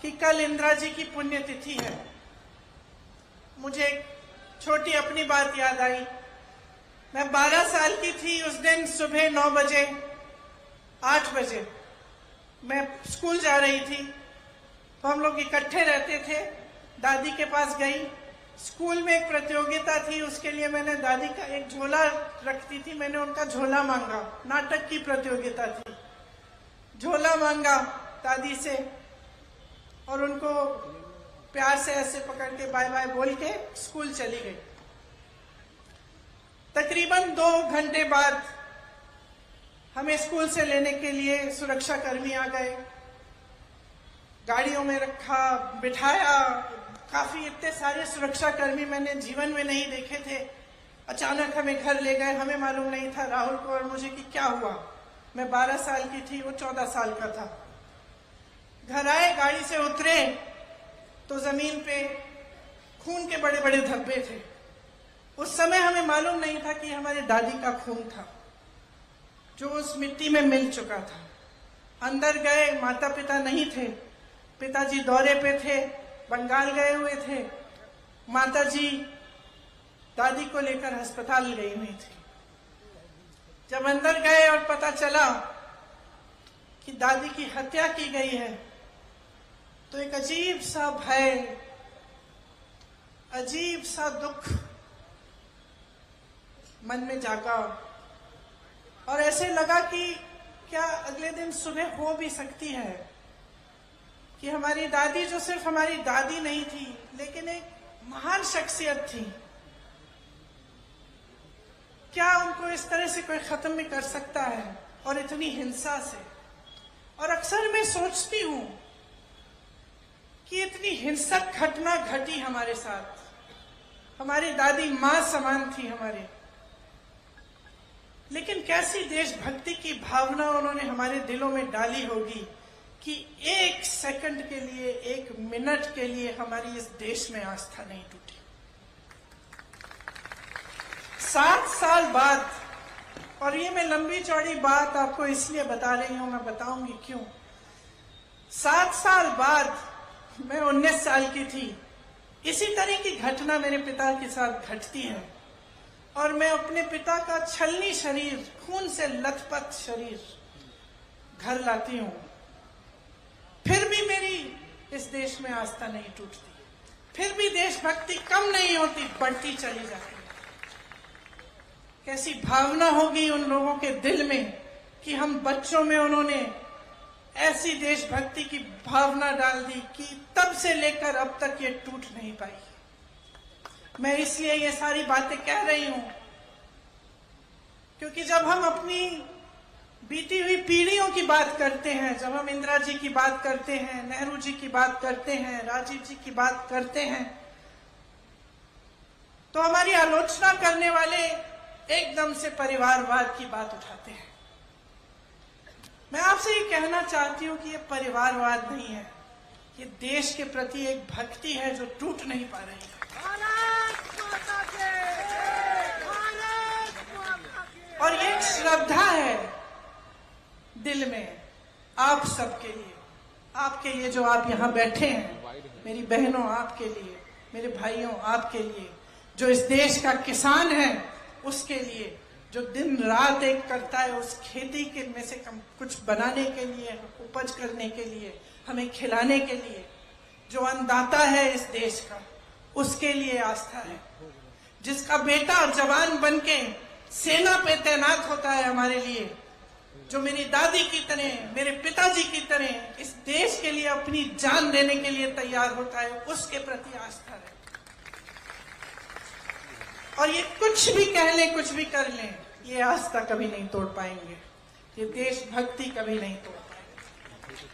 कि कल इंदिरा जी की पुण्यतिथि है। मुझे एक छोटी अपनी बात याद आई। मैं 12 साल की थी। उस दिन सुबह 9 बजे 8 बजे मैं स्कूल जा रही थी, तो हम लोग इकट्ठे रहते थे। दादी के पास गई। स्कूल में एक प्रतियोगिता थी, उसके लिए मैंने दादी का एक झोला रखती थी, मैंने उनका झोला मांगा। नाटक की प्रतियोगिता थी। झोला मांगा दादी से और उनको प्यार से ऐसे पकड़ के बाय बाय बोल के स्कूल चली गई। तकरीबन 2 घंटे बाद हमें स्कूल से लेने के लिए सुरक्षा कर्मी आ गए। गाड़ियों में रखा, बिठाया। काफी इतने सारे सुरक्षा कर्मी मैंने जीवन में नहीं देखे थे। अचानक हमें घर ले गए। हमें मालूम नहीं था, राहुल को और मुझे, कि क्या हुआ। मैं 12 साल की थी, वो 14 साल का था। घर आए, गाड़ी से उतरे तो जमीन पे खून के बड़े बड़े धब्बे थे। उस समय हमें मालूम नहीं था कि हमारे दादी का खून था, जो उस मिट्टी में मिल चुका था। अंदर गए, माता पिता नहीं थे। पिताजी दौरे पे थे, बंगाल गए हुए थे। माताजी दादी को लेकर अस्पताल गई हुई थी। जब अंदर गए और पता चला कि दादी की हत्या की गई है, तो एक अजीब सा भय, अजीब सा दुख मन में जागा और ऐसे लगा कि क्या अगले दिन सुबह हो भी सकती है कि हमारी दादी, जो सिर्फ हमारी दादी नहीं थी लेकिन एक महान शख्सियत थी, क्या उनको इस तरह से कोई खत्म भी कर सकता है, और इतनी हिंसा से। और अक्सर मैं सोचती हूं कि इतनी हिंसक घटना घटी हमारे साथ। हमारी दादी मां समान थी हमारे, लेकिन कैसी देशभक्ति की भावना उन्होंने हमारे दिलों में डाली होगी कि 1 सेकंड के लिए, 1 मिनट के लिए हमारी इस देश में आस्था नहीं टूटी। 7 साल बाद, और ये मैं लंबी चौड़ी बात आपको इसलिए बता रही हूं, मैं बताऊंगी क्यों। 7 साल बाद मैं 19 साल की थी। इसी तरह की घटना मेरे पिता के साथ घटती है और मैं अपने पिता का छलनी शरीर, खून से लथपथ शरीर घर लाती हूं। फिर भी मेरी इस देश में आस्था नहीं टूटती, फिर भी देशभक्ति कम नहीं होती, बढ़ती चली जाती है। कैसी भावना होगी उन लोगों के दिल में कि हम बच्चों में उन्होंने ऐसी देशभक्ति की भावना डाल दी कि तब से लेकर अब तक ये टूट नहीं पाई। मैं इसलिए ये सारी बातें कह रही हूं क्योंकि जब हम अपनी बीती हुई पीढ़ियों की बात करते हैं, जब हम इंदिरा जी की बात करते हैं, नेहरू जी की बात करते हैं, राजीव जी की बात करते हैं, तो हमारी आलोचना करने वाले एकदम से परिवारवाद की बात उठाते हैं। मैं आपसे ये कहना चाहती हूं कि ये परिवारवाद नहीं है, ये देश के प्रति एक भक्ति है जो टूट नहीं पा रही है। और ये एक श्रद्धा है दिल में आप सबके लिए, आपके लिए जो आप यहाँ बैठे हैं, मेरी बहनों आपके लिए, मेरे भाइयों आपके लिए, जो इस देश का किसान है उसके लिए, जो दिन रात एक करता है उस खेती के में से कुछ बनाने के लिए, उपज करने के लिए, हमें खिलाने के लिए, जो अन्नदाता है इस देश का, उसके लिए आस्था है। जिसका बेटा जवान बनके सेना पे तैनात होता है हमारे लिए, जो मेरी दादी की तरह, मेरे पिताजी की तरह इस देश के लिए अपनी जान देने के लिए तैयार होता है, उसके प्रति आस्था है। और ये कुछ भी कह लें, कुछ भी कर लें, ये आस्था कभी नहीं तोड़ पाएंगे, ये देशभक्ति कभी नहीं तोड़ पाएंगे।